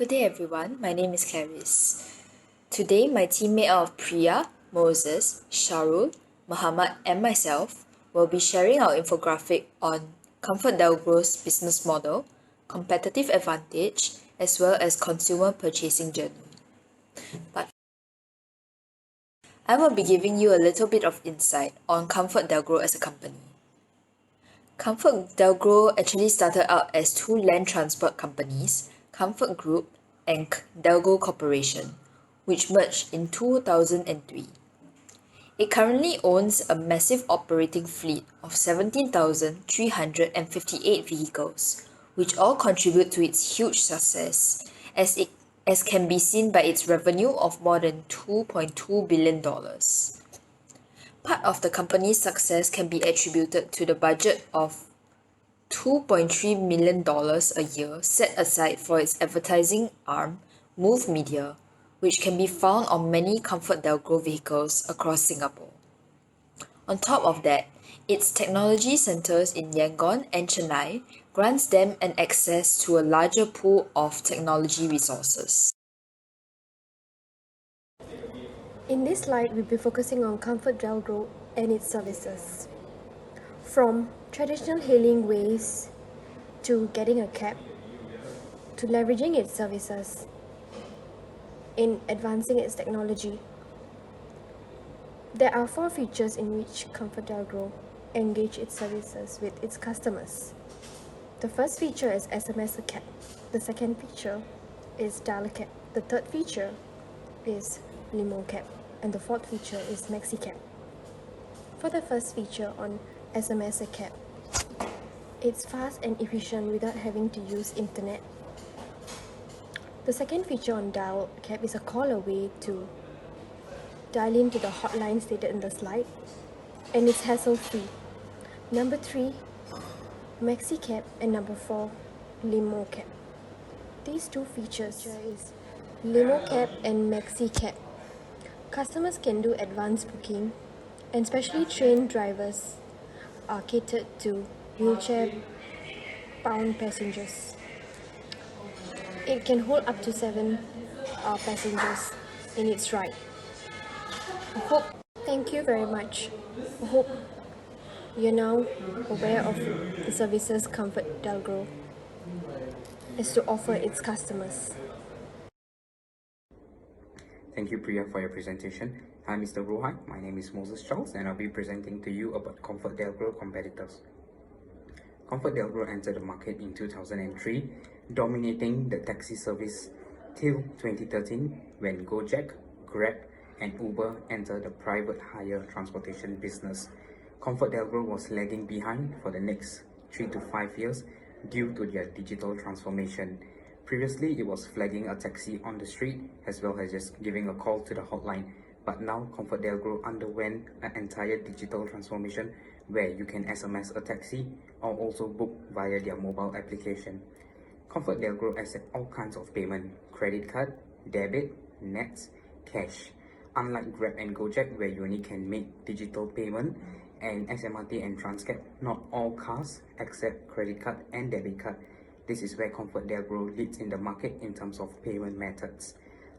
Good day everyone, my name is Clarice. Today my team made up of Priya, Moses, Shahrul, Mohamed and myself will be sharing our infographic on Comfort Delgro's business model, competitive advantage, as well as consumer purchasing journey. But I will be giving you a little bit of insight on Comfort Delgro as a company. Comfort Delgro actually started out as two land transport companies, Comfort Group and Delgro Corporation, which merged in 2003. It currently owns a massive operating fleet of 17,358 vehicles, which all contribute to its huge success, as can be seen by its revenue of more than $2.2 billion. Part of the company's success can be attributed to the budget of $2.3 million a year set aside for its advertising arm, Move Media, which can be found on many Comfort Delgro vehicles across Singapore. On top of that, its technology centers in Yangon and Chennai grants them an access to a larger pool of technology resources. In this slide, we'll be focusing on Comfort Delgro and its services. From traditional hailing ways to getting a cab to leveraging its services in advancing its technology. There are 4 features in which Comfort Delgro engage its services with its customers. The first feature is SMS a cab. The second feature is dial a cab. The third feature is limo cab. And the fourth feature is maxi cab. For the first feature on SMS a cab, it's fast and efficient without having to use internet. The second feature on dial a cab is a call away to dial into the hotline stated in the slide, and it's hassle-free. Number 3, maxi cab, and number 4, limo cab. These 2 features is limo cab and maxi cab. Customers can do advanced booking, and specially trained drivers are catered to wheelchair-bound passengers. It can hold up to 7 passengers in its ride. Thank you very much. I hope you're now aware of the services Comfort Delgro is to offer its customers. Thank you, Priya, for your presentation. Hi, Mr. Rohan. My name is Moses Charles, and I'll be presenting to you about Comfort Delgro competitors. Comfort Delgro entered the market in 2003, dominating the taxi service till 2013 when Gojek, Grab, and Uber entered the private hire transportation business. Comfort Delgro was lagging behind for the next 3 to 5 years due to their digital transformation. Previously, it was flagging a taxi on the street as well as just giving a call to the hotline. But now, Comfort Delgro underwent an entire digital transformation where you can SMS a taxi or also book via their mobile application. Comfort Delgro accepts all kinds of payment: credit card, debit, nets, cash. Unlike Grab and Gojek, where you only can make digital payment, and SMRT and Transcab, not all cars accept credit card and debit card. This is where Comfort Delgro leads in the market in terms of payment methods.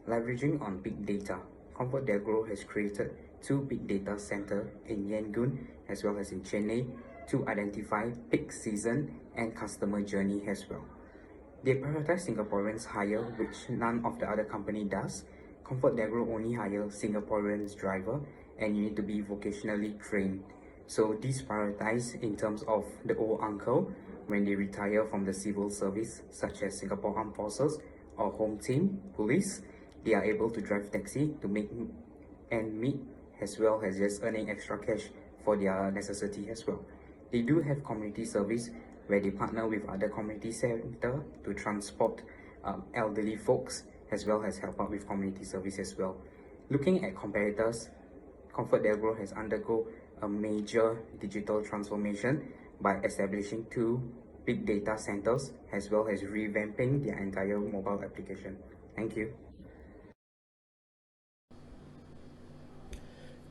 Leveraging on big data, Comfort Delgro has created 2 big data centers in Yangon as well as in Chennai to identify peak season and customer journey as well. They prioritize Singaporeans hire, which none of the other company does. Comfort Delgro only hire Singaporeans driver, and you need to be vocationally trained. So these prioritize in terms of the old uncle when they retire from the civil service, such as Singapore Armed Forces or Home Team, Police. They are able to drive taxi to make and meet, as well as just earning extra cash for their necessity as well. They do have community service where they partner with other community center to transport elderly folks, as well as help out with community service as well. Looking at competitors, Comfort Delgro has undergone a major digital transformation by establishing 2 big data centers as well as revamping their entire mobile application. Thank you.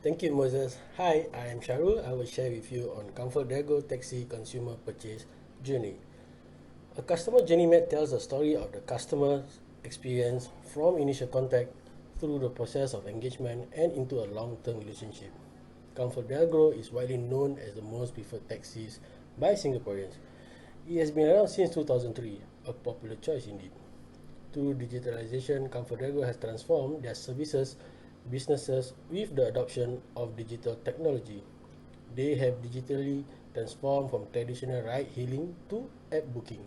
Thank you, Moses. Hi, I am Shahrul. I will share with you on Comfort Delgro Taxi Consumer Purchase Journey. A customer journey map tells the story of the customer experience from initial contact through the process of engagement and into a long-term relationship. ComfortDelGro is widely known as the most preferred taxis by Singaporeans. It has been around since 2003, a popular choice indeed. Through digitalization, ComfortDelGro has transformed their businesses with the adoption of digital technology. They have digitally transformed from traditional ride-hailing to app booking.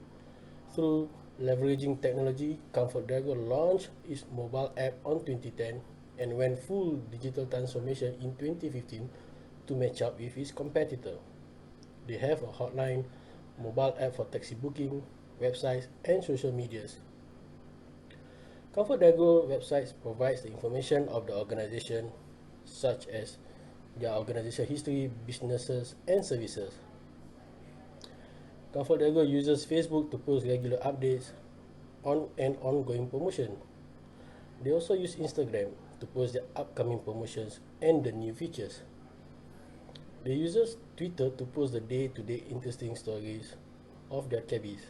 Through leveraging technology, ComfortDelGro launched its mobile app on 2010 and went full digital transformation in 2015 to match up with its competitor. They have a hotline, mobile app for taxi booking, websites, and social medias. ComfortDelGro websites provides the information of the organization, such as their organization history, businesses, and services. ComfortDelGro uses Facebook to post regular updates on an ongoing promotion. They also use Instagram to post their upcoming promotions and the new features. They use Twitter to post the day-to-day interesting stories of their cabbies.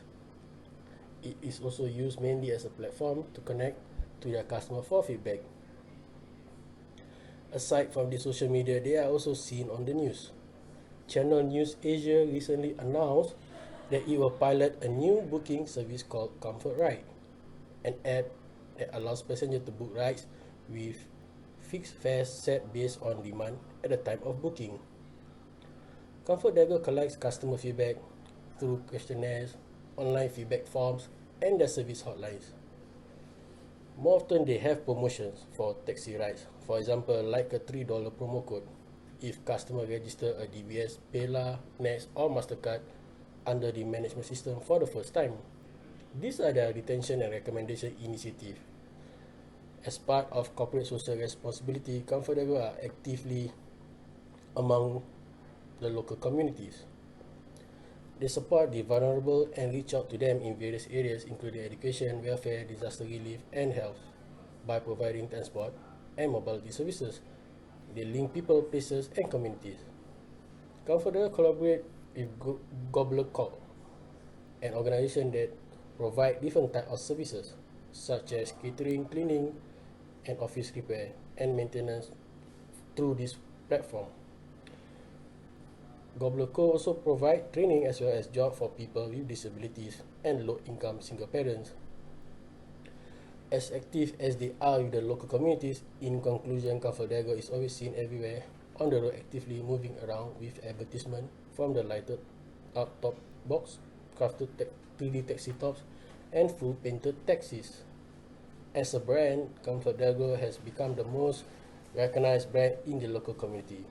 It is also used mainly as a platform to connect to their customer for feedback. Aside from the social media, they are also seen on the news. Channel News Asia recently announced that it will pilot a new booking service called Comfort Ride, an app that allows passengers to book rides with fixed fares set based on demand at the time of booking. ComfortDelGro collects customer feedback through questionnaires, online feedback forms, and their service hotlines. More often, they have promotions for taxi rides. For example, like a $3 promo code if customer register a DBS, PayLah, Nets, or MasterCard under the management system for the first time. These are the retention and recommendation initiative. As part of corporate social responsibility, ComfortDelGro are actively among the local communities. They support the vulnerable and reach out to them in various areas including education, welfare, disaster relief, and health by providing transport and mobility services. They link people, places, and communities. ComfortDelGro collaborate with Gobbler Corp, an organization that provide different types of services such as catering, cleaning, and office repair and maintenance through this platform. Gobbler Co also provide training as well as job for people with disabilities and low-income single parents. As active as they are with the local communities, in conclusion, ComfortDelGro is always seen everywhere on the road actively moving around with advertisement from the lighted up top box, crafted 3D taxi tops, and full painted taxis. As a brand, ComfortDelGro has become the most recognized brand in the local community.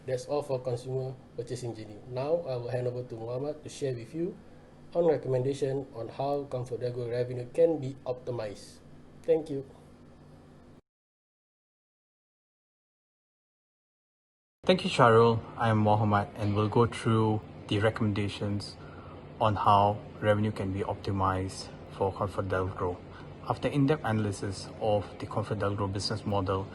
That's all for consumer purchasing journey. Now I will hand over to Mohamed to share with you on recommendation on how ComfortDelGro revenue can be optimized. Thank you. Thank you, Shahrul. I'm Mohamed and we'll go through the recommendations on how revenue can be optimized for ComfortDelGro. After in-depth analysis of the ComfortDelGro business model,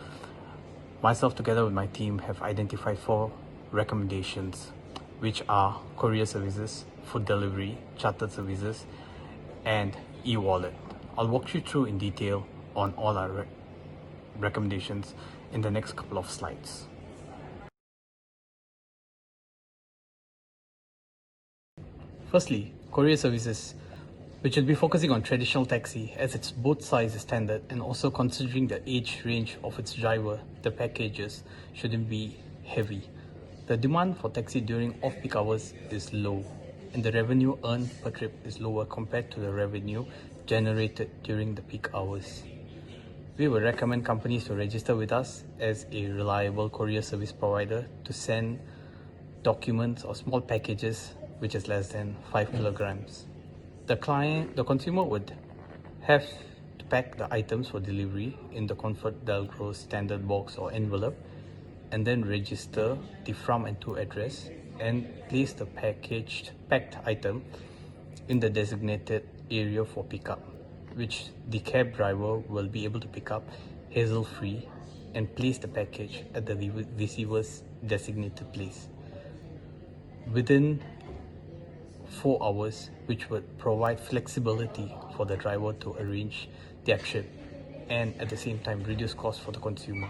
myself together with my team have identified 4 recommendations, which are courier services, food delivery, chartered services, and e-wallet. I'll walk you through in detail on all our recommendations in the next couple of slides. Firstly, courier services, which will be focusing on traditional taxi as its both size is standard, and also considering the age range of its driver, the packages shouldn't be heavy. The demand for taxi during off-peak hours is low, and the revenue earned per trip is lower compared to the revenue generated during the peak hours. We would recommend companies to register with us as a reliable courier service provider to send documents or small packages which is less than 5 kilograms. The consumer would have to pack the items for delivery in the ComfortDelGro standard box or envelope, and then register the from and to address and place the packed item in the designated area for pickup, which the cab driver will be able to pick up hassle-free and place the package at the receiver's designated place. Within 4 hours, which would provide flexibility for the driver to arrange their trip and at the same time reduce costs for the consumer.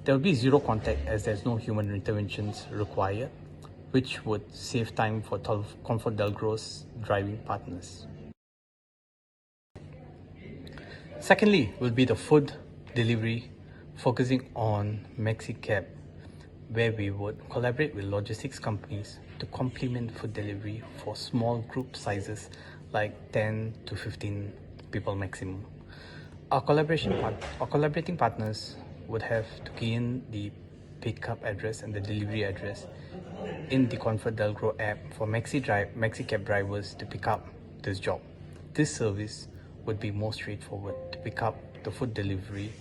There will be zero contact as there's no human interventions required, which would save time for ComfortDelgro's driving partners. Secondly, will be the food delivery, focusing on MaxiCab, where we would collaborate with logistics companies to complement food delivery for small group sizes like 10 to 15 people maximum. Our collaborating partners would have to key in the pickup address and the delivery address in the ComfortDelgro app for MaxiCab drivers to pick up this job. This service would be more straightforward to pick up the food delivery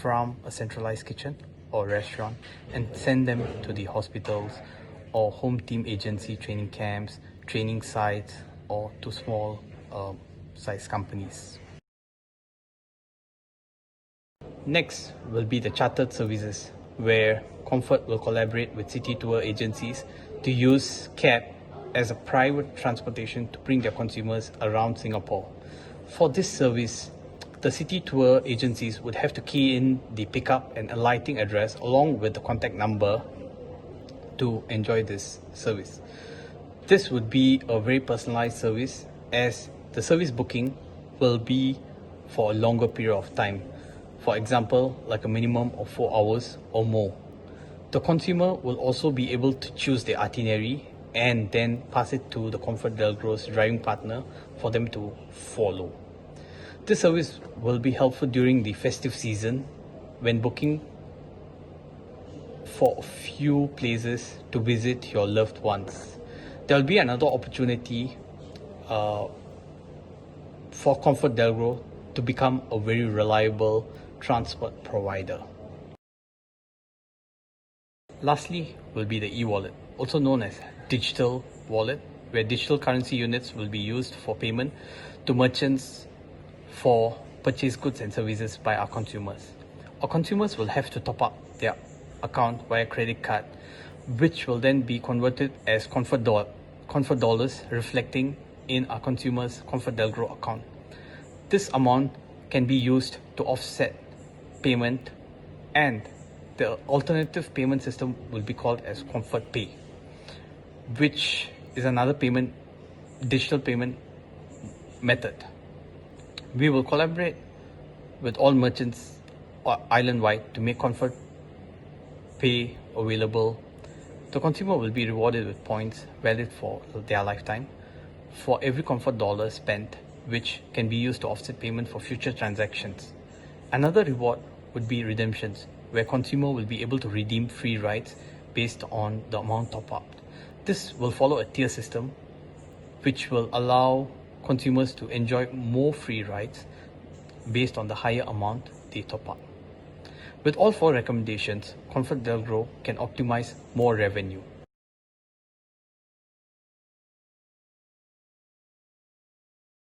from a centralized kitchen or restaurant and send them to the hospitals or home team agency training camps, training sites, or to small size companies. Next will be the chartered services, where Comfort will collaborate with city tour agencies to use cab as a private transportation to bring their consumers around Singapore. For this service, the city tour agencies would have to key in the pickup and alighting address along with the contact number to enjoy this service. This would be a very personalized service, as the service booking will be for a longer period of time. For example, like a minimum of 4 hours or more. The consumer will also be able to choose the itinerary and then pass it to the ComfortDelgro's driving partner for them to follow. This service will be helpful during the festive season when booking for a few places to visit your loved ones. There will be another opportunity for ComfortDelgro to become a very reliable transport provider. Lastly will be the e-wallet, also known as digital wallet, where digital currency units will be used for payment to merchants for purchased goods and services by our consumers. Our consumers will have to top up their account via credit card, which will then be converted as comfort dollars, reflecting in our consumers' ComfortDelgro account. This amount can be used to offset payment, and the alternative payment system will be called as Comfort Pay, which is another digital payment method. We will collaborate with all merchants island-wide to make Comfort Pay available. The consumer will be rewarded with points valid for their lifetime for every comfort dollar spent, which can be used to offset payment for future transactions. Another reward would be redemptions, where consumer will be able to redeem free rides based on the amount top up. This will follow a tier system, which will allow consumers to enjoy more free rides based on the higher amount they top up. With all 4 recommendations, ComfortDelgro can optimize more revenue.